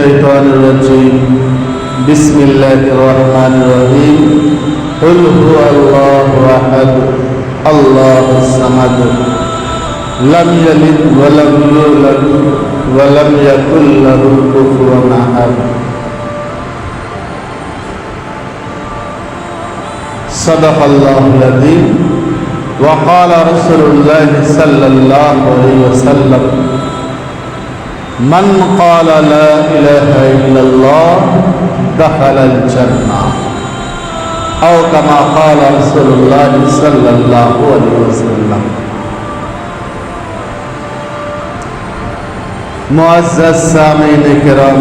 الشيطان الرجيم بسم الله الرحمن الرحيم قل هو الله أحد الله الصمد لم يلد ولم يولد ولم يكن له كفوا أحد صدق الله العظيم وقال رسول الله صلى الله عليه وسلم من قال لا إله إلا الله دخل الجنة أو كما قال رسول الله صلى الله عليه وسلم. معزز سامعین کرام،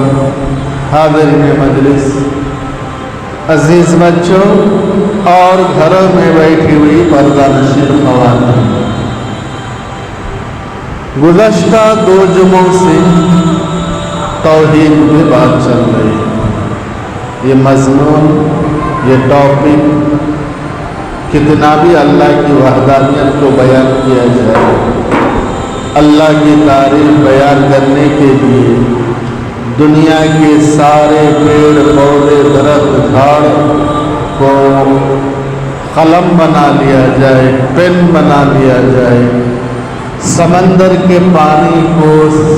حاضرین مجلس، عزیز بچوں اور گھروں میں بیٹھی ہوئی پردہ نشین خواتین، گزشتہ 2 جمعوں سے توحید کی بات چل رہی ہے. یہ مضمون، یہ ٹاپک کتنا بھی اللہ کی وحدانیت کو بیان کیا جائے، اللہ کی تعریف بیان کرنے کے لیے دنیا کے سارے پیڑ پودے درخت جھاڑ کو قلم بنا لیا جائے، پین بنا لیا جائے، سمندر کے پانی کو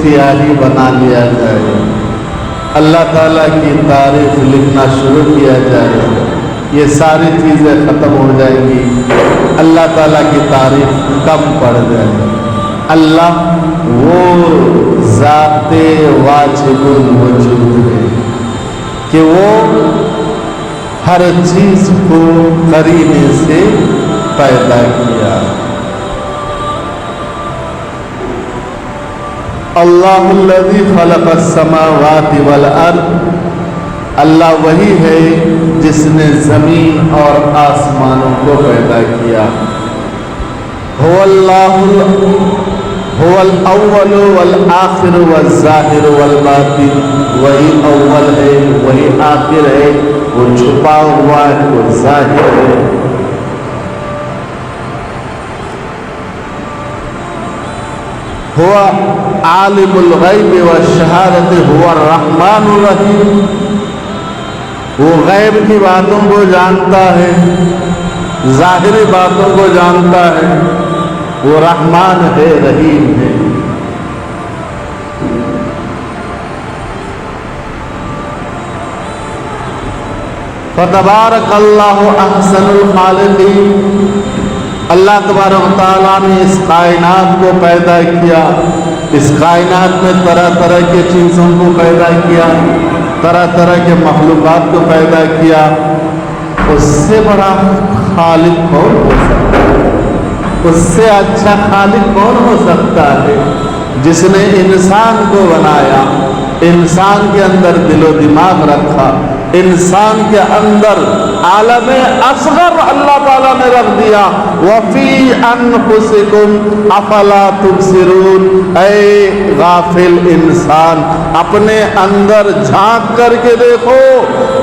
سیاہی بنا لیا جائے، اللہ تعالیٰ کی تعریف لکھنا شروع کیا جائے، یہ ساری چیزیں ختم ہو جائیں گی، اللہ تعالیٰ کی تعریف کم پڑ جائے. اللہ وہ ذات واجب الوجود ہے کہ وہ ہر چیز کو قرینے سے پیدا کیا. اللہ الذی خلق السماوات والارض، اللہ وہی ہے جس نے زمین اور آسمانوں کو پیدا کیا. هو اللہ هو الاول والآخر والظاہر والباطن، وہی اول ہے، وہی آخر ہے، وہ چھپا ہوا ہے، وہ ظاہر ہے. ہوا عالم الغیب والشہادت، ہوا الرحمن الرحیم، وہ غیب کی باتوں کو جانتا ہے، ظاہری باتوں کو جانتا ہے، وہ رحمان ہے، رحیم ہے. فتبارک اللہ احسن الخالقین، اللہ تبارک و تعالیٰ نے اس کائنات کو پیدا کیا، اس کائنات میں طرح طرح کے چیزوں کو پیدا کیا، طرح طرح کے مخلوقات کو پیدا کیا. اس سے بڑا خالق کون ہو سکتا ہے؟ اس سے اچھا خالق کون ہو سکتا ہے؟ جس نے انسان کو بنایا، انسان کے اندر دل و دماغ رکھا، انسان کے اندر عالم اصغر اللہ تعالیٰ نے رکھ دیا. وَفِي أَنفُسِكُمْ أَفَلَا تُبْصِرُونَ، اے غافل انسان، اپنے اندر جھانک کر کے دیکھو،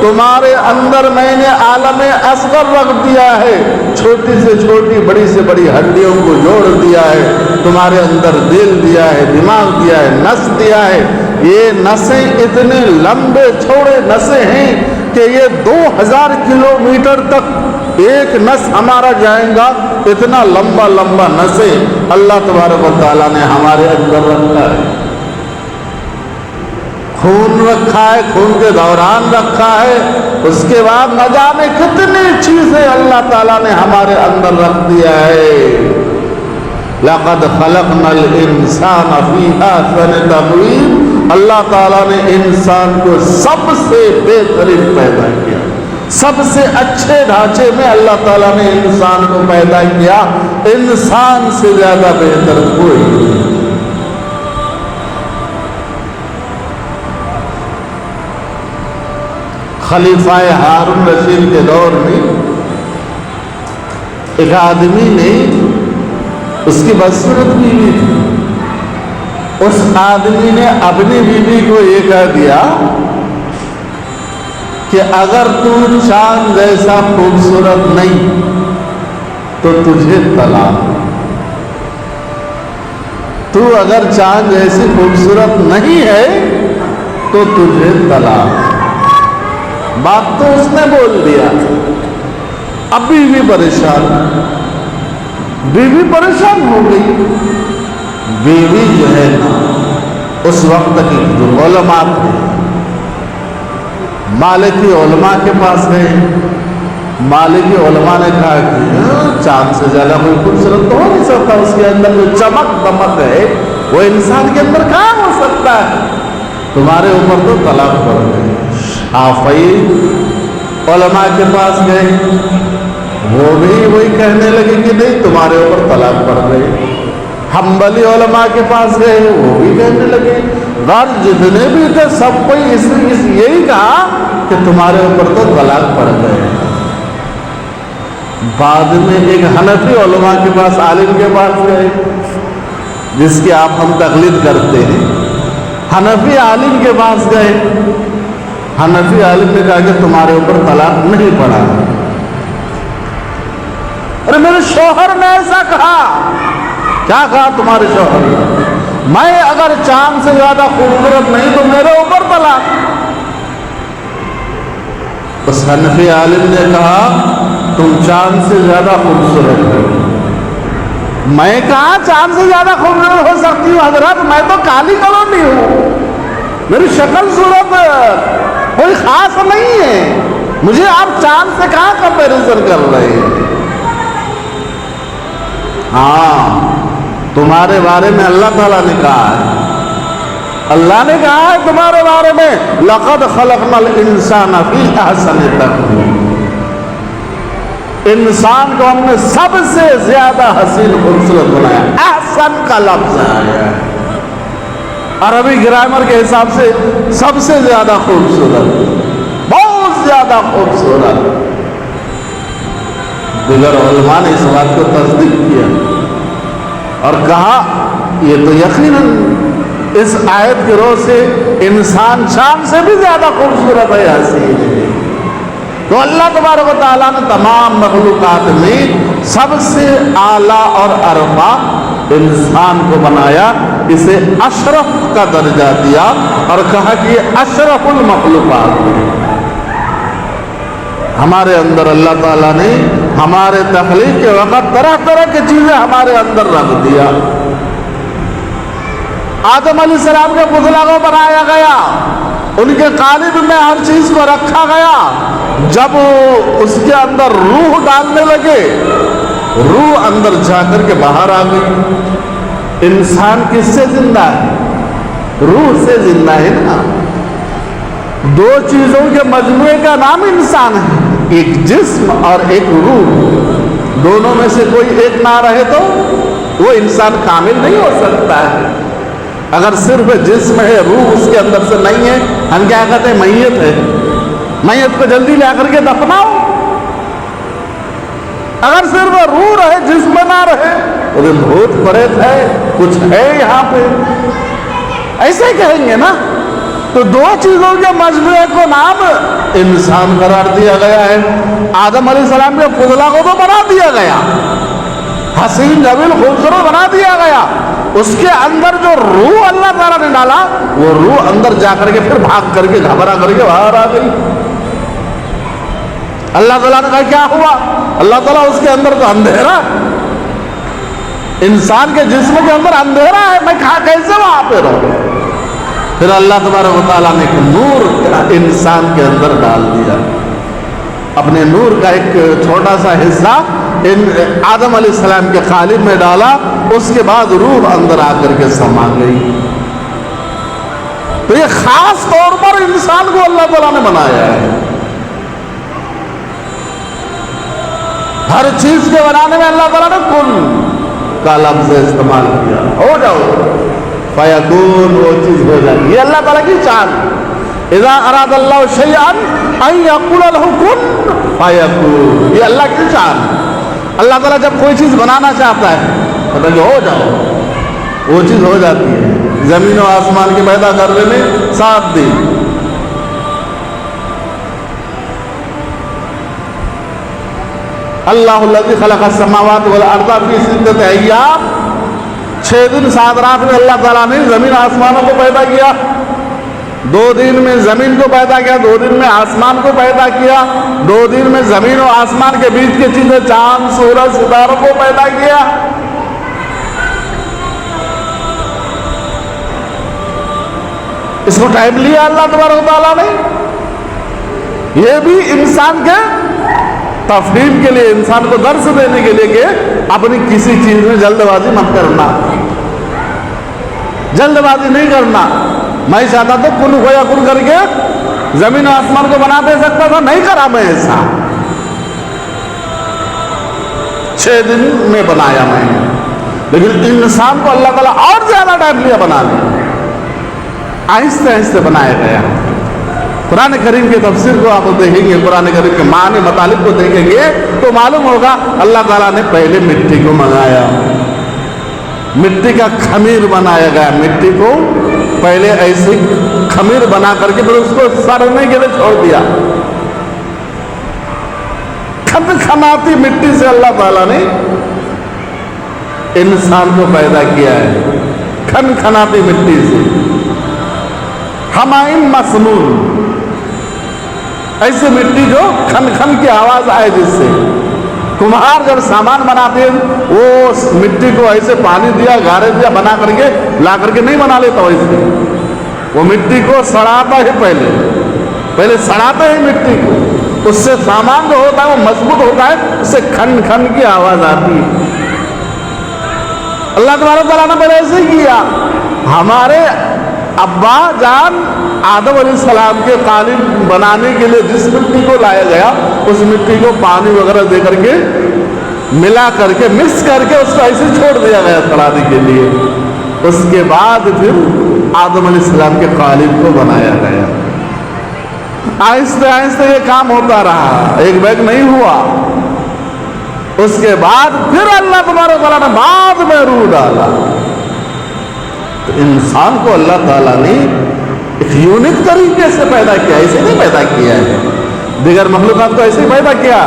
تمہارے اندر میں نے عالم اصغر رکھ دیا ہے، چھوٹی سے چھوٹی بڑی سے بڑی ہڈیوں کو جوڑ دیا ہے، تمہارے اندر دل دیا ہے، دماغ دیا ہے، نس دیا ہے. یہ نسیں اتنے لمبے چوڑے نسیں ہیں کہ یہ 2000 کلومیٹر تک ایک نس ہمارا جائیں گا، اتنا لمبا لمبا نسیں اللہ تبارک و تعالیٰ نے ہمارے اندر رکھا ہے. خون رکھا ہے، خون کے دوران رکھا ہے، اس کے بعد نہ جانے کتنی چیزیں اللہ تعالیٰ نے ہمارے اندر رکھ دیا ہے. لَقَدْ خَلَقْنَا الْإِنسَانَ فِي أَحْسَنِ تَقْوِيمٍ، اللہ تعالیٰ نے انسان کو سب سے بہترین پیدا کیا، سب سے اچھے ڈھانچے میں اللہ تعالیٰ نے انسان کو پیدا کیا. انسان سے زیادہ بہتر کوئی نہیں. خلیفہ ہارون رشید کے دور میں ایک آدمی نے، اس کی بدصورت بیوی تھی، اس آدمی نے اپنی بیوی کو یہ کہہ دیا کہ اگر تو چاند جیسا خوبصورت نہیں تو تجھے طلاق. تو اگر چاند جیسی خوبصورت نہیں ہے तो तुझे तलाक। बात तो उसने बोल दिया। अब बीवी परेशान हो गई। बीवी जो है ना, उस वक्त की जो उलमा थे, मालिकी उलमा के पास गए। मालिकी उलमा ने कहा कि चांद से ज्यादा कोई खूबसूरत तो हो नहीं सकता, उसके अंदर जो चमक दमक है वो इंसान के अंदर कहाँ हो सकता है, तुम्हारे ऊपर तो तलाक पड़ गई। शाफई उलमा के पास गए, वो भी वही कहने लगे कि नहीं, तुम्हारे ऊपर तलाक पड़ गई। हम्बली उलमा के पास गए, वो भी कहने लगे। और जितने भी थे सब कोई यही कहा कि तुम्हारे ऊपर तो तलाक पड़ गए। बाद में एक हनफी उलमा के पास, आलिम के पास गए, जिसकी आप हम तकलीद करते हैं। हनफी आलिम के पास गए। हनफी आलिम ने कहा कि तुम्हारे ऊपर तलाक नहीं पड़ा। अरे मेरे शौहर ने ऐसा कहा। क्या कहा तुम्हारे शौहर ने? मैं अगर चांद से ज्यादा खूबसूरत नहीं तो मेरे ऊपर तलाक। उस हनफी आलिम ने कहा तुम चांद से ज्यादा खूबसूरत हो। मैं कहा चांद से ज्यादा खूबसूरत हो सकती हूँ हजरत, मैं तो काली कलोनी हूँ, मेरी शक्ल सूरत कोई खास नहीं है, मुझे आप चांद से कहाँ कंपेरिजन कर रहे हैं? हाँ, तुम्हारे बारे में अल्लाह ताला ने कहा है, अल्लाह ने कहा है तुम्हारे बारे में, लक़द खलक़नल इंसान फी अहसनि तक़वीम। इंसान को हमने सबसे ज्यादा हसीन खूबसूरत बनाया। अहसन का लफ्ज आया है अरबी ग्रामर के हिसाब से, सबसे ज्यादा खूबसूरत, बहुत ज्यादा खूबसूरत। दिगर उलमा ने इस बात को तस्दीक किया और कहा ये तो यकीनन इस आयत की रोह से इंसान चांद से भी ज्यादा खूबसूरत है, हसीन है। तो अल्लाह तबारक व तआला ने तमाम मखलूकात में सबसे आला और अरफा इंसान को बनाया, इसे अशरफ का दर्जा दिया और कहा कि ये अशरफुल मखलूकात है। हमारे अंदर अल्लाह ताला ने हमारे तख्लीक के वक़्त तरह तरह की चीजें हमारे अंदर रख दिया। आदम अलैहिस्सलाम के पुतला को बनाया गया, उनके कालिब में हर चीज को रखा गया। जब उसके अंदर रूह डालने लगे, रूह अंदर जाकर के बाहर आ गई। इंसान किससे जिंदा है? रूह से जिंदा है ना। दो चीजों के मजमूए का नाम इंसान है, एक जिस्म और एक रूह। दोनों में से कोई एक ना रहे तो वो इंसान कामिल नहीं हो सकता है। अगर सिर्फ जिस्म है, रूह उसके अंदर से नहीं है, हम क्या कहते हैं मैयत है, मैयत को जल्दी ला करके दफनाओ। अगर सिर्फ रूह रहे, जिस्म ना रहे, तो भूत प्रेत है, कुछ है यहाँ पे, ऐसे कहेंगे ना। तो दो चीजों के मजमूए को नाम इंसान करार दिया गया है। आदम अलैहिस्सलाम के पुतला को तो बना दिया गया, हसीन जमील खूबसूरत बना दिया गया, उसके अंदर जो रूह अल्लाह ताला ने डाला, वो रूह अंदर जाकर के फिर भाग करके घबरा करके बाहर आ गई। अल्लाह ताला ने कहा क्या हुआ? अल्लाह ताला उसके अंदर तो अंधेरा, इंसान के जिस्म के अंदर अंधेरा है, मैं कहा कैसे वहां पे रहूं? फिर अल्लाह तबारक व तआला ने एक नूर इंसान के अंदर डाल दिया, अपने नूर का एक छोटा सा हिस्सा आदम अलैहिस्सलाम के खालिब में डाला, उसके बाद रूह अंदर आकर के समा गई। तो ये खास तौर पर इंसान को अल्लाह ताला ने बनाया है। हर चीज के बनाने में अल्लाह ताला ने कुन का लफ्ज इस्तेमाल किया, हो जाओ फयकून, वो चीज हो जाएगी। ये अल्लाह ताला की चाल। इज़ा अराद अल्लाहु शैअन अन यक़ूल लहु कुन फयकून, ये अल्लाह की चाल। अल्लाह ताला जब कोई चीज बनाना चाहता है मतलब हो जाओ, वो चीज हो जाती है। जमीन और आसमान के पैदा करने में 7 दिन, अल्लाहुल्लज़ी खलक़स समावाति वल अर्ज़ फ़ी सित्तति अय्याम, 6 दिन 7 रात में अल्लाह ताला ने जमीन आसमानों को पैदा किया। 2 दिन में जमीन को पैदा किया, 2 दिन में आसमान को पैदा किया, 2 दिन में जमीन और आसमान के बीच की चीजें चांद सूरज सितारों को पैदा किया। इसको टाइम लिया अल्लाह तबारक व तआला ने। ये भी इंसान के तफहीम के लिए, इंसान को दर्स देने के लिए कि अपनी किसी चीज में जल्दबाजी मत करना, जल्दबाजी नहीं करना। मैं चाहता तो कुन खोया कुन करके जमीन आसमान को बना दे सकता था, नहीं करा मैं ऐसा। 6 दिन में बनाया मैंने, लेकिन इंसान को अल्लाह ताला और ज्यादा टाइम लिया बनाने, आहिस्ते आहिस्ते बनाया गया। कुरान करीम के तफसीर को आप देखेंगे, कुरान करीम के माने मुतालिब को देखेंगे तो मालूम होगा अल्लाह ताला ने पहले मिट्टी को मंगाया, मिट्टी का खमीर बनाया गया। मिट्टी को पहले ऐसे खमीर बना करके फिर उसको सड़ने के लिए छोड़ दिया। खनखनाती मिट्टी से अल्लाह ताला ने इंसान को पैदा किया है, खनखनाती मिट्टी से। हमाइन मसनून, ऐसी मिट्टी जो खन खन की आवाज आए, जिससे कुम्हार जब सामान बनाते हैं वो मिट्टी को ऐसे पानी दिया, गारे दिया, बना करके ला करके नहीं बना लेता वैसे, वो मिट्टी को सड़ाता है, पहले सड़ाते हैं मिट्टी को, उससे सामान जो होता है वो मजबूत होता है, उससे खन खन की आवाज आती है। अल्लाह तबारक ने पहले ऐसे ही किया। हमारे अब्बा जान आदम अलैहिस्सलाम के कालीन बनाने के लिए जिस मिट्टी को लाया गया, उस मिट्टी को पानी वगैरह दे करके मिला करके मिक्स करके उसको ऐसे छोड़ दिया गया सड़ाने के लिए। उसके बाद फिर आदम अलैहिस्सलाम के कालीन को बनाया गया। आहिस्ते आहिस्ते ये काम होता रहा, एक बैग नहीं हुआ। उसके बाद फिर अल्लाह तबारक व तआला ने बाद में रूह डाला। तो इंसान को अल्लाह ताला ने एक यूनिक तरीके से पैदा किया, ऐसे नहीं पैदा किया है। दिगर मखलूकात को ऐसे पैदा किया,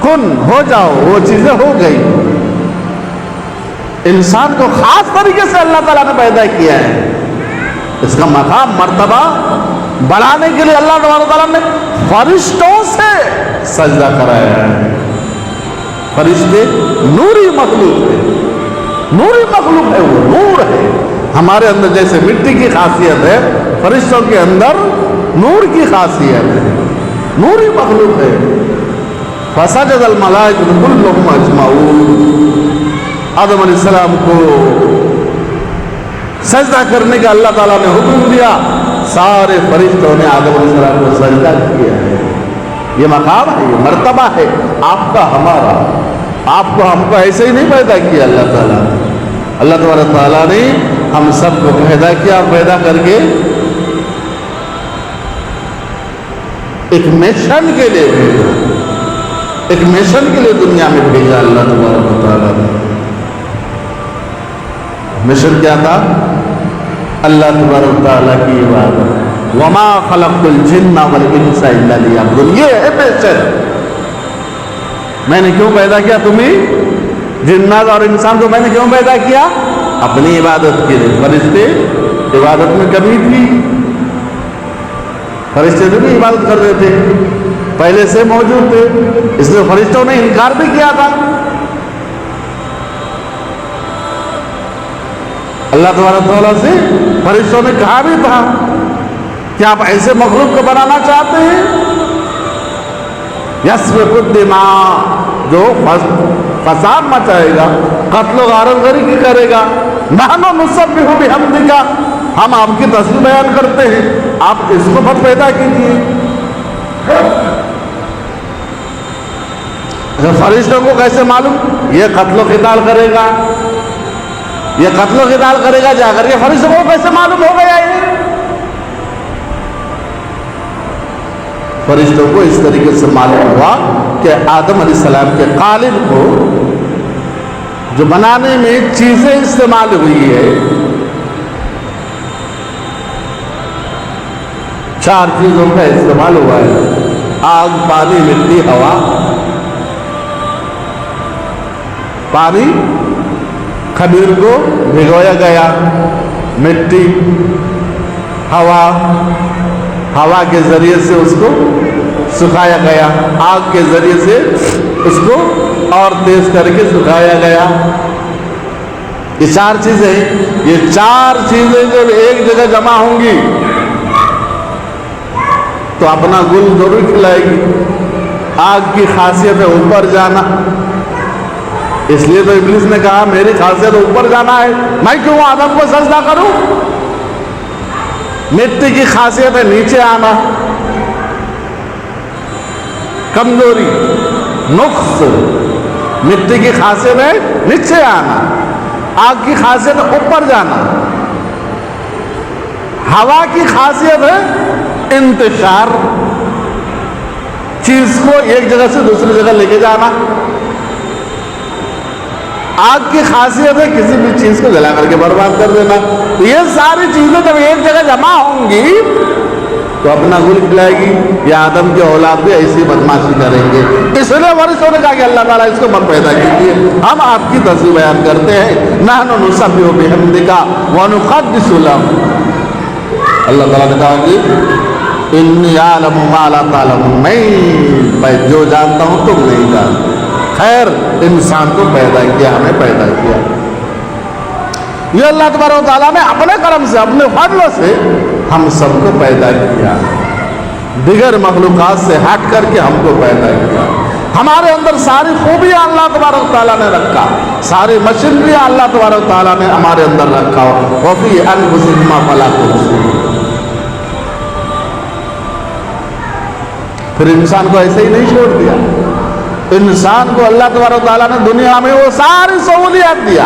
कुन हो जाओ, वो चीजें हो गई। इंसान को खास तरीके से अल्लाह ताला ने पैदा किया है। इसका मकाम मर्तबा बढ़ाने के लिए अल्लाह ताला ने फरिश्तों से सजदा कराया है। फरिश्ते नूरी मखलूक है, नूरी मखलूक है, वो नूर है। हमारे अंदर जैसे मिट्टी की खासियत है, फरिश्तों के अंदर नूर की खासियत है, नूरी मखलूक है। फसजदल मलाइकतु कुल्लुहुम अजमाऊन, आदम अलैहिस्सलाम को सजदा करने का अल्लाह ताला ने हुक्म दिया, सारे फरिश्तों ने आदम अलैहिस्सलाम को सजदा किया है। ये मकाम है, ये मर्तबा है आपका हमारा। आपको हमको ऐसे ही नहीं पैदा किया अल्लाह ताला। अल्लाह तबारक ताला ने हम सबको पैदा किया, पैदा करके एक मिशन के लिए भेजा, एक मिशन के लिए दुनिया में भेजा अल्लाह तबारक ताला ने। मिशन क्या था? अल्लाह तबारक ताला की इबादत। वमा खलक़तुल जिन्ना वल इंसा इल्ला लियअबुदून, ये है मिशन। मैंने क्यों पैदा किया तुम्हें, जिन्नात और इंसान को मैंने क्यों पैदा किया? अपनी इबादत के लिए। फरिश्ते इबादत में कमी थी, फरिश्ते तो भी इबादत कर रहे थे, पहले से मौजूद थे, इसलिए फरिश्तों ने इनकार भी किया था। अल्लाह तबारक तआला से फरिश्तों ने कहा भी था कि आप ऐसे मखलूक को बनाना चाहते हैं यस्फिकुद्दिमा, जो फसाद मचाएगा, कत्ल गारतगरी करेगा। नहनु नुसब्बिहु बिहम्दिका, हम आपकी तस्बीह बयान करते हैं, आप इसको मत पैदा कीजिए। फरिश्तों को कैसे मालूम ये कत्ल क़िताल करेगा, ये कत्ल क़िताल करेगा जाकर, ये फरिश्तों को कैसे मालूम हो गया? ये फरिश्तों को इस तरीके से मालूम हुआ कि आदम अलैहिस्सलाम के कालिब को जो बनाने में चीजें इस्तेमाल हुई है, 4 चीजों का इस्तेमाल हुआ है, आग, पानी, मिट्टी, हवा। पानी, खमीर को भिगोया गया, मिट्टी हवा के जरिए से उसको सुखाया गया, आग के जरिए से उसको और तेज करके सुखाया गया। ये चार चीजें, ये चार चीजें जब एक जगह जमा होंगी तो अपना गुल जरूर खिलाएगी। आग की खासियत है ऊपर जाना, इसलिए तो इब्लिस ने कहा मेरी खासियत ऊपर जाना है, मैं क्यों आदम को सजदा करूं। मिट्टी की खासियत है नीचे आना, कमजोरी, नुक्स। मिट्टी की खासियत है नीचे आना, आग की खासियत है ऊपर जाना। हवा की खासियत है इंतशार, चीज को एक जगह से दूसरी जगह लेके जाना। आग की खासियत है किसी भी चीज को जला करके बर्बाद कर देना। तो ये सारी चीजें जब एक जगह जमा होंगी तो अपना गुल खिलाएगी। ये आदम के औलाद भी ऐसी बदमाशी करेंगे, इसलिए वरिष्ठों ने कहा कि अल्लाह ताला इसको मत पैदा कीजिए, हम आपकी तस्वीर बयान करते हैं। नहनु नुसब्बिहु बिहम्दिका व नुक़द्दिसु लक। अल्लाह ताला ने कहा कि इन्नी आलमु मा ला तालमून, मैं जो जानता हूं तुम नहीं जानते। खैर, इंसान को पैदा किया, हमें पैदा किया। ये अल्लाह तबारक व तआला ने अपने करम से, अपने फضل से हम सबको पैदा किया, दिगर मखलूकात से हट करके हमको पैदा किया। हमारे अंदर सारी खूबियां अल्लाह तबारक व तआला ने रखा, सारी मशीनरियां अल्लाह तबारक व तआला ने हमारे अंदर रखा। वफ़ी अनफुसिकुम मा फला तुबसिरून। फिर इंसान को ऐसे ही नहीं छोड़ दिया। इंसान को अल्लाह तबारक व तआला ने दुनिया में वो सारी सहूलियत दिया,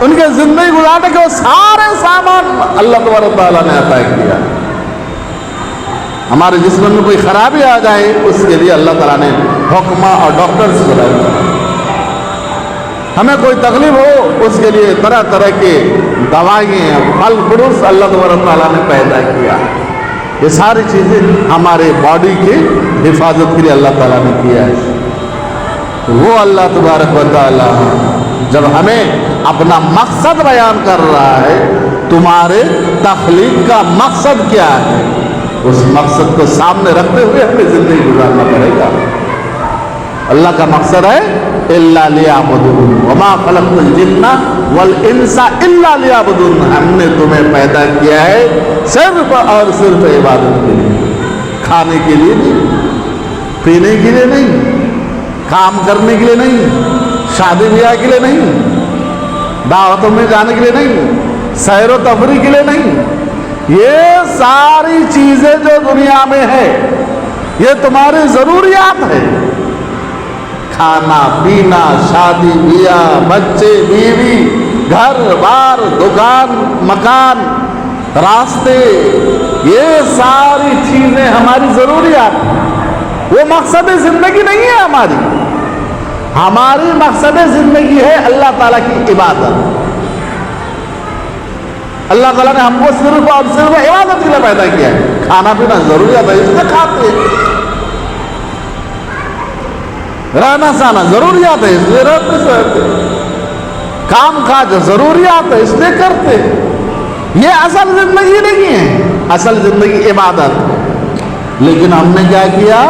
उनके जिंदगी गुजारने के वो सारे सामान अल्लाह तबारक व तआला ने अता किया। हमारे जिस्म में कोई खराबी आ जाए उसके लिए अल्लाह ताला ने हुक्मा और डॉक्टर्स बनाए। हमें कोई तकलीफ हो उसके लिए तरह तरह के दवाइयाँ, फल फ्रूट्स अल्लाह तबारक व तआला ने पैदा किया। ये सारी चीज़ें हमारे बॉडी की हिफाजत के लिए अल्लाह ताला ने किया है। तो वो अल्लाह तबारक व तआला जब हमें अपना मकसद बयान कर रहा है, तुम्हारे तख्लीक का मकसद क्या है, उस मकसद को सामने रखते हुए हमें जिंदगी गुजारना पड़ेगा। अल्लाह का मकसद है इल्ला लियाबुदून वमा खलक़तुल जिन्ना वल इंसा इल्ला लियाबुदून। हमने तुम्हें पैदा किया है सिर्फ और सिर्फ इबादत के लिए, खाने के लिए नहीं, पीने के लिए नहीं, काम करने के लिए नहीं, शादी ब्याह के लिए नहीं, दावतों में जाने के लिए नहीं, सैर व तफरीह के लिए नहीं। ये सारी चीजें जो दुनिया में है ये तुम्हारी जरूरियात है। खाना पीना, शादी ब्याह, बच्चे बीवी, घर बार, दुकान मकान, रास्ते, ये सारी चीजें हमारी जरूरियात हैं। वो मकसद जिंदगी नहीं है हमारी। हमारी मकसद जिंदगी है अल्लाह ताला की इबादत। अल्लाह ताला ने हमको सिर्फ और सिर्फ इबादत के लिए पैदा किया है। खाना पीना जरूरियात है इसलिए खाते हैं, रहना सहना जरूरियात है इसलिए रहते, काम काज जरूरियात है इसलिए करते। ये असल जिंदगी नहीं है, असल जिंदगी इबादत। लेकिन हमने क्या किया,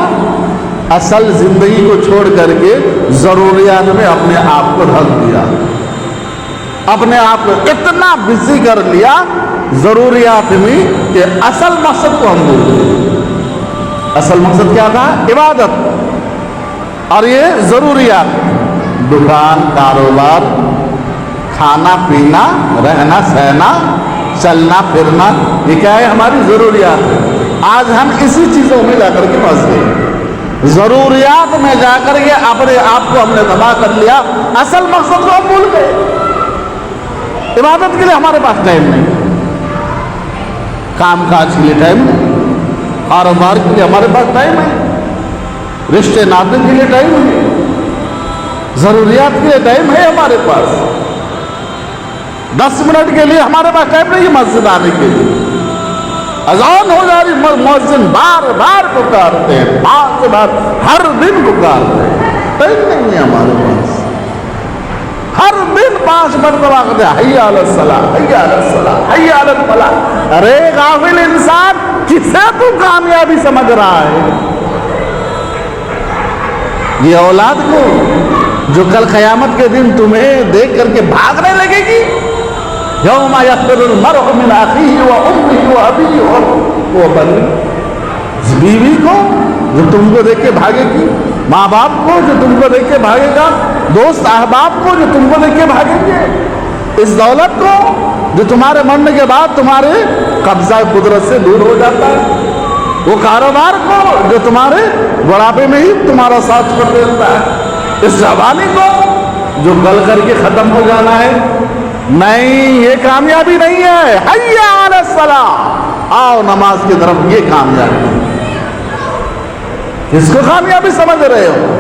असल जिंदगी को छोड़ करके जरूरियात में अपने आप को ढक दिया, अपने आप को इतना बिजी कर लिया जरूरियात में कि असल मकसद को हम भूल गए। असल मकसद क्या था, इबादत। और ये जरूरियात, दुकान कारोबार, खाना पीना, रहना सहना, चलना फिरना, ये क्या है, हमारी जरूरियात है। आज हम इसी चीजों में जाकर के फंस गए, जरूरियात में जाकर के अपने आप को हमने तबाह कर लिया, असल मकसद को हम भूल गए। इबादत के लिए हमारे पास टाइम नहीं, काम काज के लिए टाइम नहीं, कारोबार के लिए हमारे पास टाइम है, रिश्ते नाते के लिए टाइम है, जरूरियात के लिए टाइम है हमारे पास। 10 मिनट के लिए हमारे पास टाइम नहीं है मस्जिद आने के लिए। अजान हो जा रही, मुअज्जिन बार बार पुकारते हैं, 5 बार हर दिन पुकारते हैं, टाइम नहीं है हमारे पास। ہر دن 5 مرتبہ کہتے ہیں حی علی الصلاۃ، حی علی الصلاۃ، حی علی الفلاح۔ ارے غافل انسان، کسے تو کامیابی سمجھ رہا ہے؟ یہ اولاد کو جو کل قیامت کے دن تمہیں دیکھ کر کے بھاگنے لگے گی، یوم یفر المرء من اخیہ وامہ وابیہ وبنیہ، بیوی کو جو تم کو دیکھ کے بھاگے گی، ماں باپ کو جو تم کو دیکھ کے بھاگے گا، دوست احباب کو جو تم کو دیکھ کے بھاگیں گے، اس دولت کو جو تمہارے مرنے کے بعد تمہارے قبضہ قدرت سے دور ہو جاتا ہے، وہ کاروبار کو جو تمہارے بڑھاپے میں ہی تمہارا ساتھ چھوڑ دیتا ہے، اس جوانی کو جو گل کر کے ختم ہو جانا ہے۔ نہیں، یہ کامیابی نہیں ہے۔ حی علی الصلاۃ، آؤ نماز کی طرف، یہ کامیابی ہے۔ کس کو کامیابی سمجھ رہے ہو؟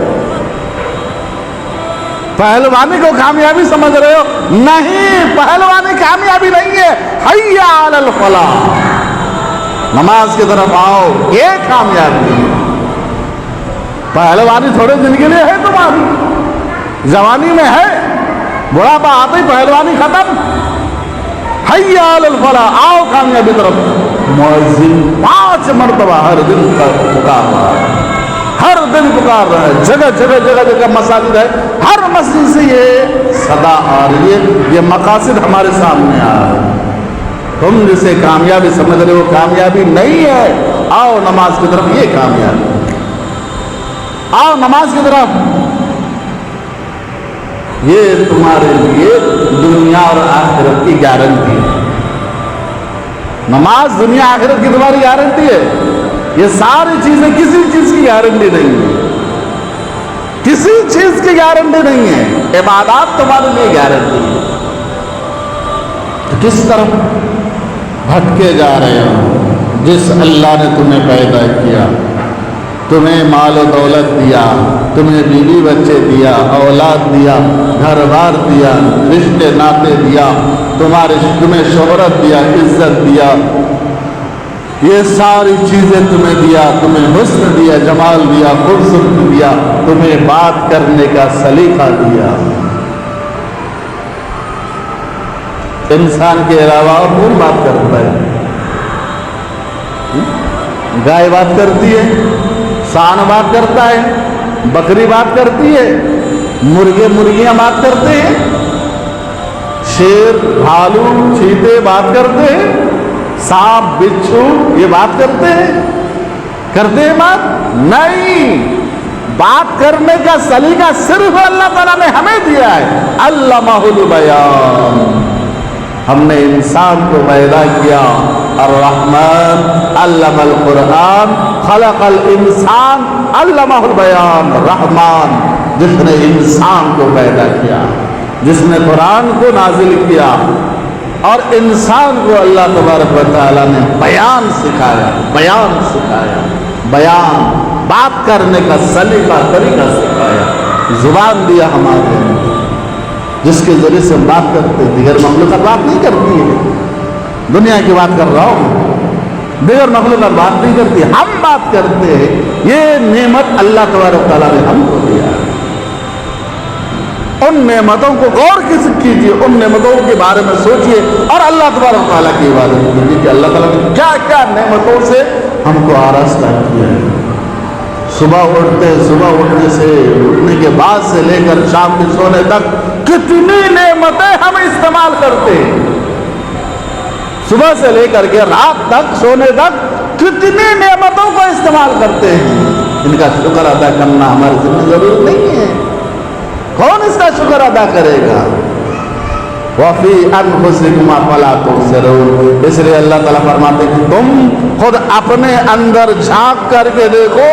پہلوانی کو کامیابی سمجھ رہے ہو؟ نہیں، پہلوانی کامیابی نہیں ہے۔ حی علی الفلاح، نماز کی طرف آؤ، یہ کامیابی ہے۔ پہلوانی تھوڑے دن کے لیے ہے تمہاری، جوانی میں ہے، بڑھاپا آتے ہی پہلوانی ختم۔ حی علی الفلاح، آؤ کامیابی طرف۔ مؤذن 5 مرتبہ ہر دن پکار رہا ہے، ہر دن پکار رہا ہے، جگہ جگہ جگہ جگہ مساجد ہے، ہر مسجد سے یہ صدا آ رہی ہے، یہ مقاصد ہمارے سامنے آ رہے ہیں۔ تم جسے کامیابی سمجھ رہے ہو، کامیابی نہیں ہے۔ آؤ نماز کی طرف، یہ کامیابی۔ آؤ نماز کی طرف، یہ تمہارے لیے دنیا اور آخرت کی گارنٹی ہے۔ نماز دنیا آخرت کی تمہاری گارنٹی ہے۔ یہ ساری چیزیں کسی چیز کی گارنٹی نہیں ہے، کسی چیز کی گارنٹی نہیں ہے۔ عبادات تمہارے لیے گارنٹی ہے۔ تو کس طرف بھٹکے جا رہے ہو؟ جس اللہ نے تمہیں پیدا کیا، تمہیں مال و دولت دیا، تمہیں بیوی بچے دیا، اولاد دیا، گھر بار دیا، رشتے ناطے دیا، تمہیں شہرت دیا، عزت دیا، یہ ساری چیزیں تمہیں دیا، تمہیں حسن دیا، جمال دیا، خوبصورتی دیا، تمہیں بات کرنے کا سلیقہ دیا۔ انسان کے علاوہ اور کون بات کرتا ہے؟ گائے بات کرتی ہے، سان بات کرتا ہے، بکری بات کرتی ہے، مرغیاں بات کرتے ہیں، شیر، بھالو، چیتے بات کرتے ہیں، سانپ، بچھو یہ بات کرتے ہیں؟ کرتے ہیں بات؟ نہیں، بات کرنے کا سلیقہ صرف اللہ تعالیٰ نے ہمیں دیا ہے۔ علمہ البیان، ہم نے انسان کو پیدا کیا، الرحمن علم القرآن خلق الانسان علمہ البیان، رحمان جس نے انسان کو پیدا کیا، جس نے قرآن کو نازل کیا، اور انسان کو اللہ تبارک و تعالیٰ نے بیان سکھایا، بیان سکھایا، بیان بات کرنے کا سلیقہ طریقہ سکھایا، زبان دیا ہمارے، جس کے ذریعے سے ہم بات کرتے ہیں۔ دیگر مخلوقات بات نہیں کرتی ہے، دنیا کی بات کر رہا ہوں، دیگر مخلوقات بات نہیں کرتی، ہم بات کرتے ہیں۔ یہ نعمت اللہ تبارک و تعالیٰ نے ہم کو دیا ہے۔ ان نعمتوں کو غور کیجیے، ان نعمتوں کے بارے میں سوچئے اور اللہ تبارک و تعالیٰ کی عبادت کیجیے کہ اللہ تعالیٰ نے کیا کیا نعمتوں سے ہم کو آراستہ کیا ہے۔ صبح اٹھنے سے، اٹھنے کے بعد سے لے کر شام کے سونے تک کتنی نعمتیں ہم استعمال کرتے ہیں۔ صبح سے لے کر کے رات تک، سونے تک کتنی نعمتوں کو استعمال کرتے ہیں۔ ان کا شکر ادا کرنا ہمارے ذمہ ضرورت نہیں ہے۔ کون اس کا شکر ادا کرے گا؟ وَفِي أَنفُسِكُمْ أَفَلَا تُبْصِرُونَ، اس لیے اللہ تعالیٰ فرماتے ہیں تم خود اپنے اندر جھانک کر کے دیکھو،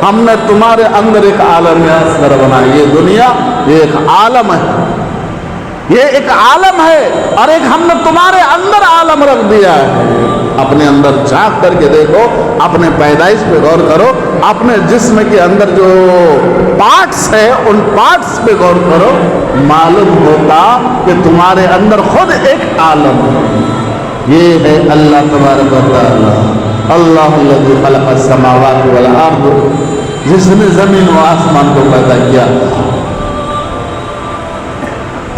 ہم نے تمہارے اندر ایک عالم اصغر بنایا۔ یہ دنیا یہ ایک عالم ہے، یہ ایک عالم ہے، اور ایک ہم نے تمہارے اندر عالم رکھ دیا ہے۔ اپنے اندر جھانک کر کے دیکھو، اپنے پیدائش پہ غور کرو، اپنے جسم کے اندر جو پارٹس ہے ان پارٹس پہ غور کرو، معلوم ہوتا کہ تمہارے اندر خود ایک عالم ہے۔ یہ ہے اللہ تبارک و تعالی، اللہ الذی خلق السماوات والارض، جس نے زمین و آسمان کو پیدا کیا۔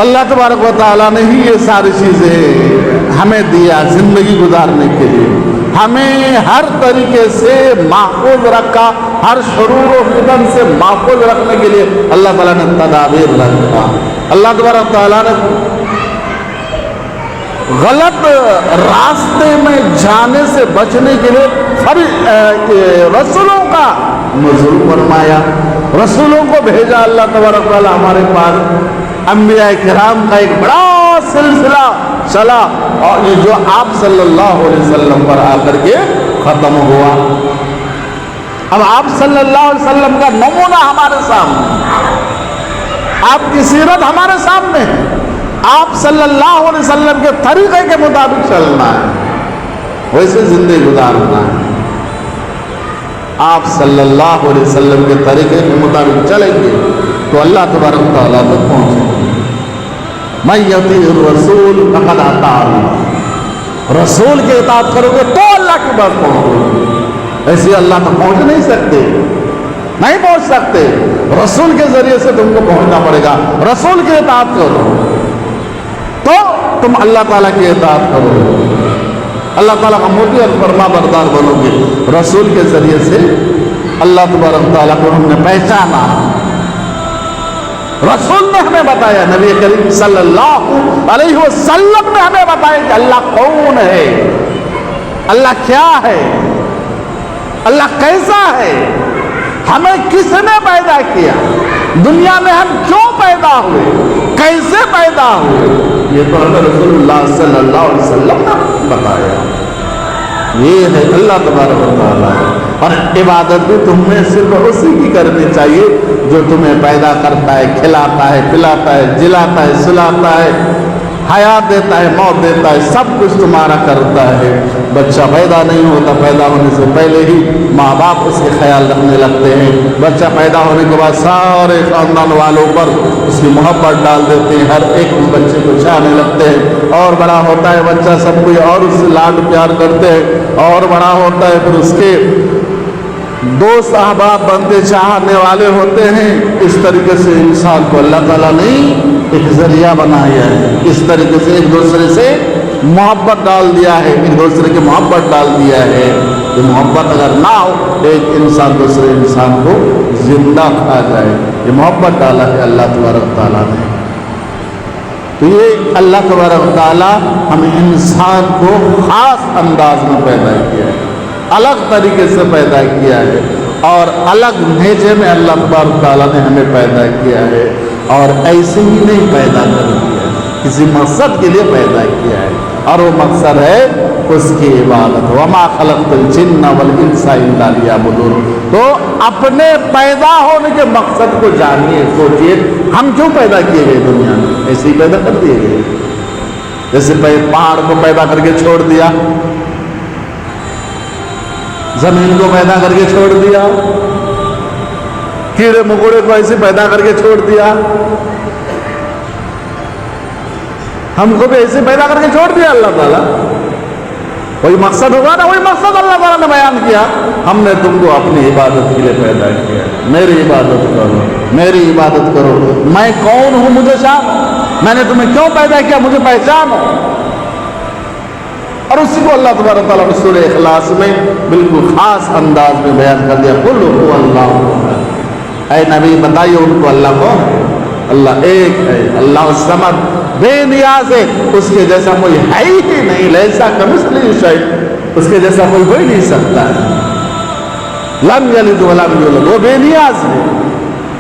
اللہ تبارک و تعالیٰ نے ہی یہ ساری چیزیں ہمیں دیا زندگی گزارنے کے لیے، ہمیں ہر طریقے سے محفوظ رکھا، ہر شرور و فتن سے محفوظ رکھنے کے لیے اللہ تعالیٰ نے تدابیر رکھا۔ اللہ تبارک و تعالیٰ نے غلط راستے میں جانے سے بچنے کے لیے رسولوں کا نزول فرمایا، رسولوں کو بھیجا اللہ تبارک و تعالیٰ ہمارے پاس، انبیاء کرام کا ایک بڑا سلسلہ چلا اور یہ جو آپ صلی اللہ علیہ وسلم پر آ کر کے ختم ہوا۔ اب آپ صلی اللہ علیہ وسلم کا نمونہ ہمارے سامنے، آپ کی سیرت ہمارے سامنے ہے، آپ صلی اللہ علیہ وسلم کے طریقے کے مطابق چلنا ہے، ویسے زندگی گزارنا ہے۔ آپ صلی اللہ علیہ وسلم کے طریقے کے مطابق چلیں گے تو اللہ تبارک تعالیٰ تک پہنچیں گے۔ من یطیع الرسول فقد اطاع اللہ، رسول کی اطاعت کرو گے تو اللہ کے پاس پہنچو گے، ایسے اللہ تک پہنچ نہیں سکتے، نہیں پہنچ سکتے، رسول کے ذریعے سے تم کو پہنچنا پڑے گا۔ رسول کی اطاعت کرو تو تم اللہ تعالیٰ کی اطاعت کرو گے، اللہ تعالیٰ کا مطیع اور فرما بردار بنو گے۔ رسول کے ذریعے سے اللہ تبارک تعالیٰ کو ہم نے پہچانا، رسول نے ہمیں بتایا، نبی کریم صلی اللہ علیہ وسلم نے ہمیں بتایا کہ اللہ کون ہے، اللہ کیا ہے، اللہ کیسا ہے، ہمیں کس نے پیدا کیا، دنیا میں ہم کیوں پیدا ہوئے، کیسے پیدا ہوئے، یہ تو ہمیں رسول اللہ صلی اللہ علیہ وسلم نے بتایا۔ یہ ہے اللہ تبارک و تعالیٰ، اور عبادت بھی تمہیں صرف اسی کی کرنی چاہیے جو تمہیں پیدا کرتا ہے، کھلاتا ہے، پلاتا ہے، جلاتا ہے، سلاتا ہے، حیات دیتا ہے، موت دیتا ہے، سب کچھ تمہارا کرتا ہے۔ بچہ پیدا نہیں ہوتا، پیدا ہونے سے پہلے ہی ماں باپ اس کے خیال رکھنے لگتے ہیں، بچہ پیدا ہونے کے بعد سارے خاندان والوں پر اس کی محبت ڈال دیتے ہیں، ہر ایک بچے کو چاہنے لگتے ہیں، اور بڑا ہوتا ہے بچہ سب کوئی اور اس سے لاڈ پیار کرتے ہیں، اور بڑا ہوتا ہے پھر اس کے دوست احباب بنتے چاہنے والے ہوتے ہیں۔ اس طریقے سے انسان کو اللہ تعالیٰ نے ایک ذریعہ بنایا ہے، اس طریقے سے ایک دوسرے سے محبت ڈال دیا ہے، ایک دوسرے کی محبت ڈال دیا ہے۔ یہ محبت اگر نہ ہو ایک انسان دوسرے انسان کو زندہ کھا جائے، یہ محبت ڈالا ہے اللہ تبارک تعالیٰ نے۔ تو یہ اللہ تبارک تعالیٰ ہمیں انسان کو خاص انداز میں پیدا کیا ہے، الگ طریقے سے پیدا کیا ہے، اور الگ بھیجے میں اللہ تبارک تعالیٰ نے ہمیں پیدا کیا ہے، اور ایسے ہی نہیں پیدا کر دیا، کسی مقصد کے لیے پیدا کیا ہے، اور وہ مقصد ہے اس کی عبادت۔ وما خلقت الجن والانس الا لیعبدون۔ تو اپنے پیدا ہونے کے مقصد کو جانیے، سوچیے ہم کیوں پیدا کیے گئے دنیا میں، ایسے ہی پیدا کر دیے گئے، جیسے پہاڑ کو پیدا کر کے چھوڑ دیا، زمین کو پیدا کر کے چھوڑ دیا، کیڑے مکوڑے کو ایسے پیدا کر کے چھوڑ دیا، ہم کو بھی ایسے پیدا کر کے چھوڑ دیا اللہ تعالیٰ۔ کوئی مقصد ہوگا نا، وہی مقصد اللہ تعالیٰ نے بیان کیا، ہم نے تم کو اپنی عبادت کے لیے پیدا کیا، میری عبادت کرو، میری عبادت کرو، میں کون ہوں مجھے جانو، میں نے تمہیں کیوں پیدا کیا مجھے پہچانو۔ اور اسی کو اللہ تبارک تعالیٰ نے سورہ اخلاص میں بالکل خاص انداز میں بیان کر دیا، قل هو اللہ احد۔ اے نبی بتائیے ان کو اللہ کون ہے، اللہ ایک ہے، اللہ الصمد، بے نیاز ہے، اس کے جیسا کوئی ہے ہی نہیں، لیسا کمثلہ شیء، اس کے جیسا کوئی ہو ہی نہیں سکتا ہے، لم یلد ولم یولد، وہ بے نیاز ہے،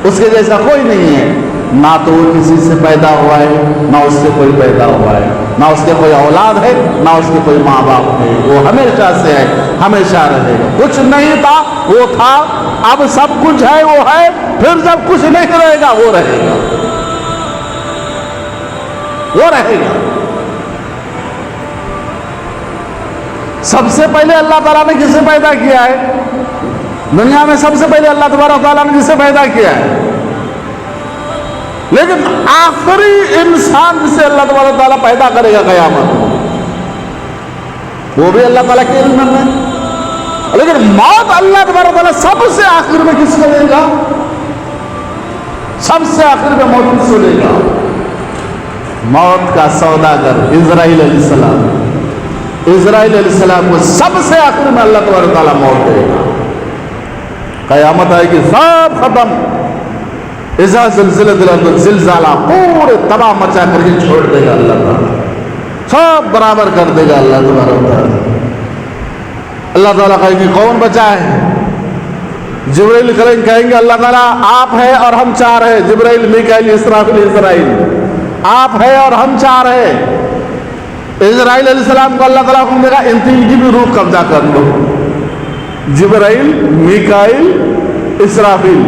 اس کے جیسا کوئی نہیں ہے، نہ تو وہ کسی سے پیدا ہوا ہے، نہ اس سے کوئی پیدا ہوا ہے، نہ اس کے کوئی اولاد ہے، نہ اس کے کوئی ماں باپ ہے، وہ ہمیشہ سے ہے، ہمیشہ رہے گا، کچھ نہیں تھا وہ تھا، اب سب کچھ ہے وہ ہے، پھر جب کچھ نہیں رہے گا وہ رہے گا، وہ رہے گا۔ سب سے پہلے اللہ تعالیٰ نے کسے پیدا کیا ہے دنیا میں؟ سب سے پہلے اللہ تبارک تعالیٰ نے جسے پیدا کیا ہے، لیکن آخری انسان جسے اللہ تبارک تعالیٰ پیدا کرے گا قیامت میں، وہ بھی اللہ تعالیٰ کے علم میں، لیکن موت اللہ تبارک تعالیٰ سب سے آخر میں کس کو دے گا؟ سب سے آخر میں موت کس کو دے گا؟ मौत का सौदागर इजराइल अलैहिस्सलाम, इजराइल अलैहिस्सलाम को सबसे आखिर में अल्लाह तबारक तआला मौत देगा। क़यामत आएगी, सब खत्म। इज़ा ज़ुलज़िलतिल अर्ज़ ज़िलज़ाला, पूरे तबाह मचा करके छोड़ देगा अल्लाह ताला, सब बराबर कर देगा अल्लाह तबारक तआला। अल्लाह ताला कहेंगे कौन बचा है? जिब्राइल कहेंगे अल्लाह ताला आप है और हम चार है। जिब्राइल, मीकाईल, इसराफील, इज़राइल, आप है और हम चार है। इज़राइल अलैहिस्सलाम को अल्लाह ताला हुक्म देगा इन तीन की भी रूह कब्जा कर लो। जिब्राइल, मीकाईल, इसराफील,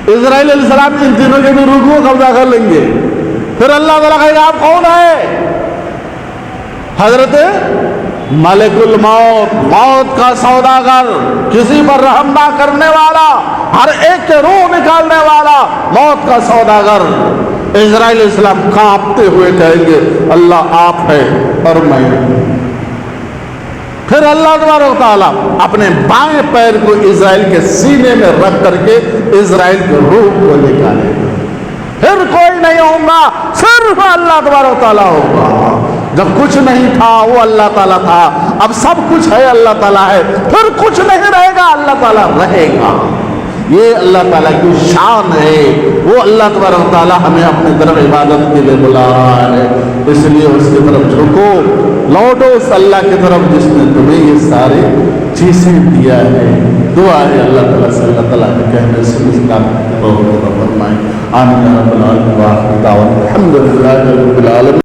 इज़राइल अलैहिस्सलाम इन तीनों के भी रूह को कब्जा कर लेंगे। फिर अल्लाह ताला कहेगा आप कौन है? हजरत मलिकुल मौत, मौत का सौदागर, किसी पर रहम ना करने वाला, हर एक के रूह निकालने वाला, मौत का सौदागर। इज़राइल अलैहिस्सलाम कांपते हुए कहेंगे अल्लाह आप है और मैं। फिर अल्लाह तबारक तआला अपने बाएं पैर को इज़राइल के सीने में रख करके इज़राइल के रूह को निकालेगा। फिर कोई नहीं होगा, सिर्फ अल्लाह तबारक तआला होगा। जब कुछ नहीं था वो अल्लाह ताला था, अब सब कुछ है अल्लाह ताला है, फिर कुछ नहीं रहेगा अल्लाह ताला रहेगा। ये अल्लाह ताला की शान है। वो अल्लाह तबारक ताला हमें अपने तरफ इबादत के लिए बुला रहा है, इसलिए उसकी तरफ झुको, लौटो उस अल्लाह की तरफ जिसने तुम्हें ये सारी चीज़ें दिया है। दुआ है अल्लाह ताला से अल्लाह ताला के कहने से इस्लाम को फरमाए। आमीन या रब्बल आलमीन। अल्हम्दुलिल्लाहि रब्बिल आलमीन।